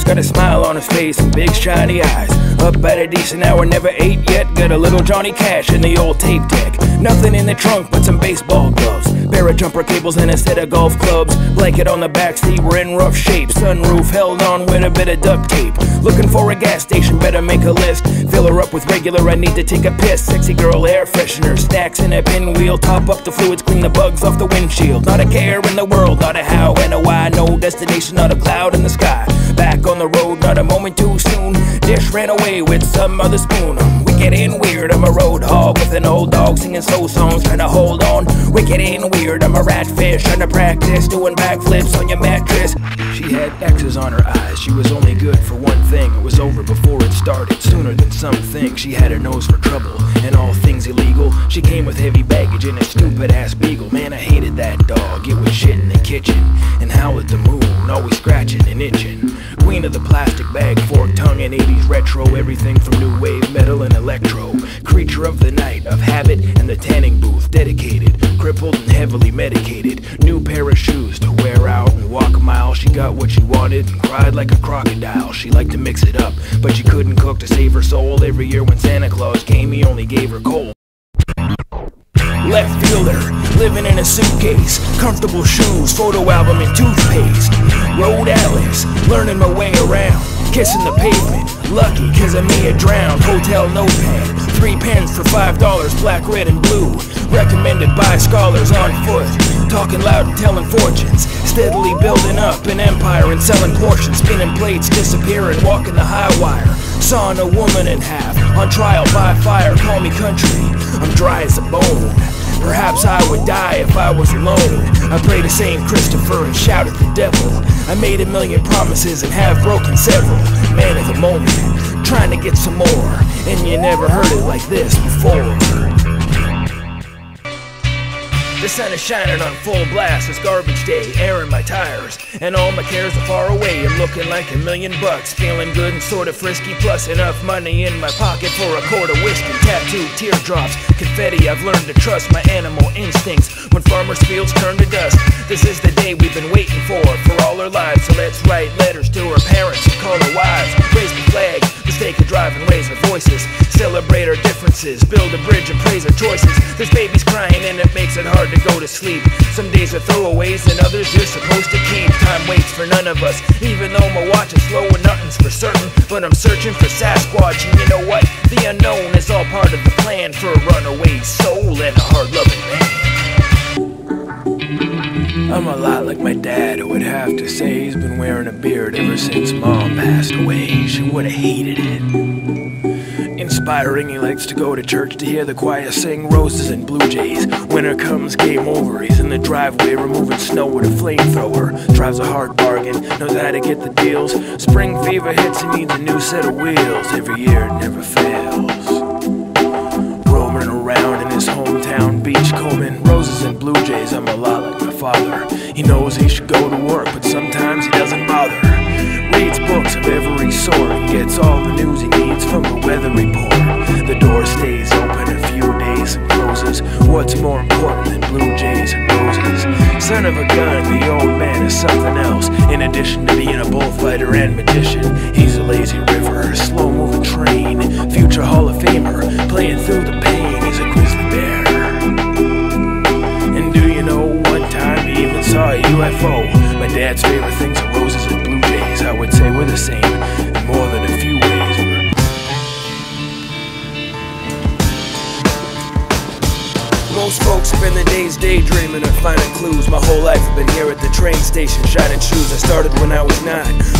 got a smile on his face and big shiny eyes. Up at a decent hour, never ate yet. Got a little Johnny Cash in the old tape deck. Nothing in the trunk but some baseball gloves, pair of jumper cables and a set of golf clubs. Blanket on the backseat, we're in rough shape. Sunroof held on with a bit of duct tape. Looking for a gas station, better make a list. Fill her up with regular, I need to take a piss. Sexy girl air freshener, snacks in a pinwheel. Top up the fluids, clean the bugs off the windshield. Not a care in the world, not a how and a why. No destination, not a cloud in the sky. Back on the road, not a moment too soon. Dish ran away with some other spoon. Wicked and weird, I'm a road hog with an old dog singing slow songs, trying to hold on. Wicked and weird, I'm a rat fish trying to practice doing backflips on your mattress. She had X's on her eyes, she was only good for one thing. It was over before it started, sooner than some think. She had her nose for trouble and all things illegal. She came with heavy baggage and a stupid ass beagle. Man, I hated that dog, it was shit in the kitchen and howl at the moon, always scratching and itching. Queen of the plastic bag, fork tongue and 80s retro. Everything from new wave, metal and electro. Creature of the night, of habit and the tanning booth. Dedicated, crippled and heavily medicated. New pair of shoes to wear out and walk a mile. She got what she wanted and cried like a crocodile. She liked to mix it up, but she couldn't cook to save her soul. Every year when Santa Claus came, he only gave her coal. Left fielder, living in a suitcase. Comfortable shoes, photo album and toothpaste. Road alleys, learning my way around. Kissing the pavement, lucky cause I may have drowned. Hotel notepad, 3 pens for $5, black, red and blue. Recommended by scholars on foot. Talking loud and telling fortunes. Steadily building up an empire and selling portions. Spinning plates, disappearing, walking the high wire. Sawing a woman in half, on trial by fire. Call me country, I'm dry as a bone. Perhaps I would die if I was alone. I pray to Saint Christopher and shout at the devil. I made 1,000,000 promises and have broken several. Man of the moment, trying to get some more. And you never heard it like this before. The sun is shining on full blast, it's garbage day, airing my tires, and all my cares are far away. I'm looking like $1,000,000, feeling good and sorta frisky, plus enough money in my pocket for a quart of whiskey. Tattooed teardrops, confetti, I've learned to trust my animal instincts when farmers' fields turn to dust. This is the day we've been waiting for all our lives, so let's write letters to our parents and call our wives. Raise the flag, let's take a drive and raise our voices. Celebrate our differences, build a bridge and praise our choices. There's babies crying and it makes it hard to go to sleep. Some days are throwaways and others you're supposed to keep. Time waits for none of us, even though my watch is slow and nothing's for certain. But I'm searching for Sasquatch, and you know what? The unknown is all part of the plan for a runaway soul and a hard-loving man. I'm a lot like my dad, I would have to say. He's been wearing a beard ever since Mom passed away. She would've hated it. Inspiring, he likes to go to church to hear the choir sing roses and blue jays. Winter comes, game over, he's in the driveway removing snow with a flamethrower. Drives a hard bargain, knows how to get the deals. Spring fever hits, he needs a new set of wheels. Every year it never fails. Roaming around in his hometown, beach combing roses and blue jays. I'm a lot like my father. He knows he should go to work, but sometimes he doesn't bother. Reads books of every sort and gets all the news he needs from the weather report. The door stays open a few days and closes. What's more important than blue jays and roses? Son of a gun, the old man is something else. In addition to being a bullfighter and magician, he's a lazy river, a slow-moving train. Future Hall of Famer, playing through the pain. He's a grizzly bear. And do you know, one time he even saw a UFO. My dad's favorite things are roses and blue jays. I would say we're the same in more than a few ways. Most folks spend their days daydreaming or finding clues. My whole life I've been here at the train station, shining shoes. I started when I was 9,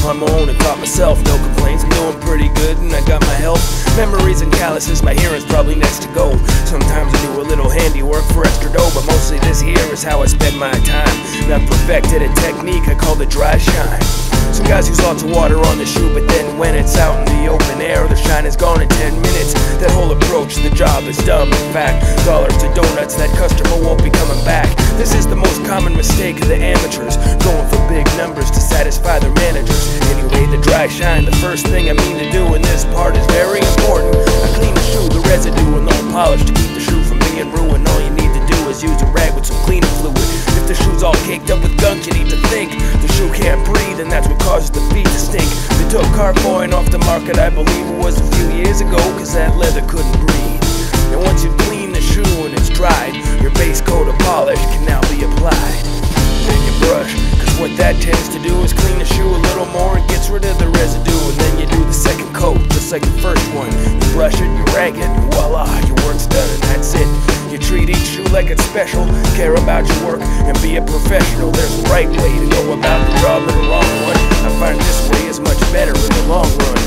on my own and taught myself. No complaints, I'm doing pretty good and I got my health. Memories and calluses, my hearing's probably next to go. Sometimes I do a little handiwork for extra dough, but mostly this here is how I spend my time. And I've perfected a technique I call the dry shine. Some guys use lots of water on the shoe, but then when it's out in the open air, the shine is gone in 10 minutes. That whole approach to the job is dumb. In fact, dollars to donuts, that customer won't be coming back. This is the most common mistake of the amateurs, going for big numbers to satisfy their managers. Anyway, the dry shine, the first thing I mean to do in this part is very important. I clean the shoe, the residue and all polish to keep the shoe from being ruined. All you need to do is use a rag with some cleaning fluid. If the shoe's all caked up with gunk, you need to think the shoe can't breathe, and that's what causes the feet to stink. They took Carboying off the market, I believe it was a few years ago, cause that leather couldn't breathe. And once you clean the shoe and it's dried, your base coat of polish can now be applied. Then you brush, cause what that tends to do is clean the shoe a little more, it gets rid of the residue. And then you do the second coat, just like the first one. You brush it, you rag it, and voila, your work's done and that's it. You treat each shoe like it's special, care about your work, and be a professional. There's a right way to go about the job and a wrong one. I find this way is much better in the long run.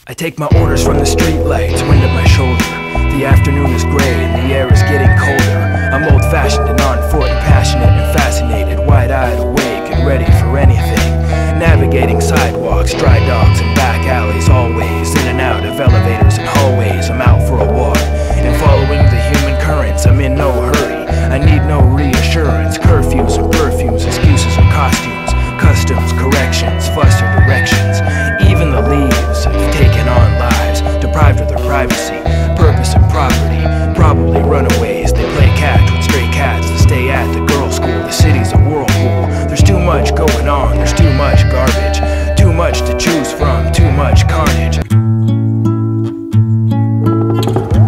I take my orders from the street lights, wind at my shoulder. The afternoon is gray and the air is getting colder. I'm old-fashioned and on foot and passionate and fascinated, wide-eyed, awake and ready for anything. Navigating sidewalks, dry docks and back alleys, always in and out of elevators and hallways. I'm out for a walk and following the human currents. I'm in no hurry, I need no reassurance. Curfews and perfumes, excuses and costumes, customs, corrections, fuss or directions. Even the leaves have taken on lives, deprived of their privacy, purpose and property. Probably runaways, they play catch with stray cats to stay at the girls' school. The city's a whirlpool, there's too much going on, there's too much garbage, too much to choose from, too much carnage.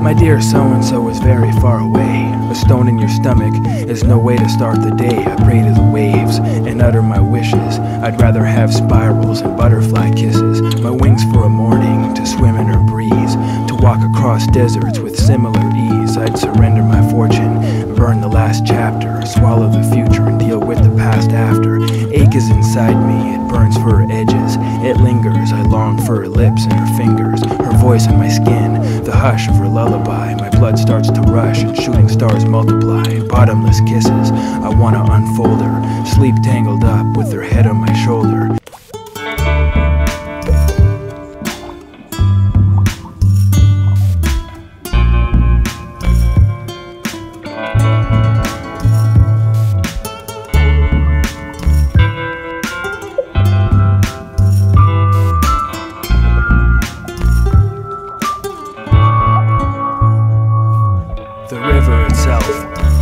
My dear so-and-so is very far away. A stone in your stomach is no way to start the day. I pray to the waves and utter my wishes. I'd rather have spirals and butterfly kisses. My wings for a morning, to swim in her breeze, to walk across deserts with similar ease. I'd surrender my fortune, burn the last chapter, swallow the future and deal with the past after. Ache is inside me, it burns for her edges, it lingers. I long for her lips and her fingers, her voice on my skin, the hush of her lullaby. My blood starts to rush and shooting stars multiply. Bottomless kisses, I wanna unfold her, sleep tangled up with her head on my shoulder. The river itself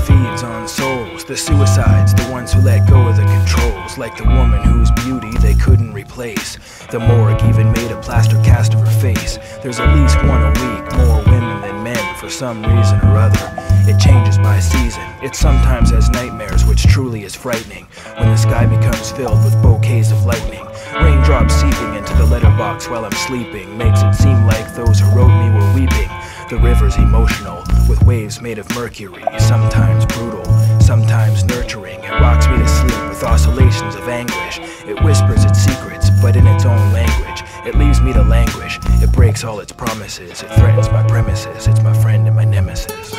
feeds on souls, the suicides, the ones who let go of the controls, like the woman whose beauty they couldn't replace. The morgue even made a plaster cast of her face. There's at least one a week, more women than men for some reason or other. It changes by season, it sometimes has nightmares, which truly is frightening, when the sky becomes filled with bouquets of lightning. Raindrops seeping into the letterbox while I'm sleeping makes it seem like those who wrote me were weeping. The river's emotional, with waves made of mercury, sometimes brutal, sometimes nurturing. It rocks me to sleep with oscillations of anguish. It whispers its secrets, but in its own language. It leaves me to languish, it breaks all its promises. It threatens my premises, it's my friend and my nemesis.